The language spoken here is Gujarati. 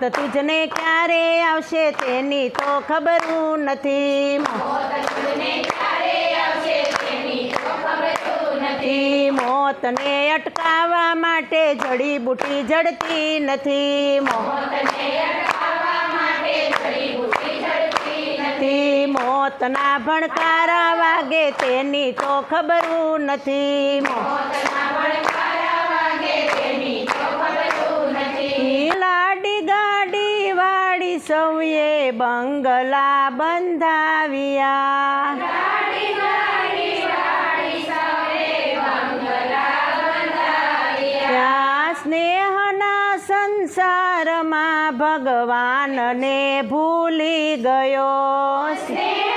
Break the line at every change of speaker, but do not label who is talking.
મોત તુજને ક્યારે આવશે તેની તો ખબર નથી મોતને અટકાવવા માટે જડીબુટી જડતી નથી મોતના ભણકારા વાગે તેની તો ખબર નથી લાડી ગાડી વાળી સૌએ બંગલા બંધાવ્યા ત્યાં સ્નેહના સંસારમાં ભગવાનને ભૂલી ગયો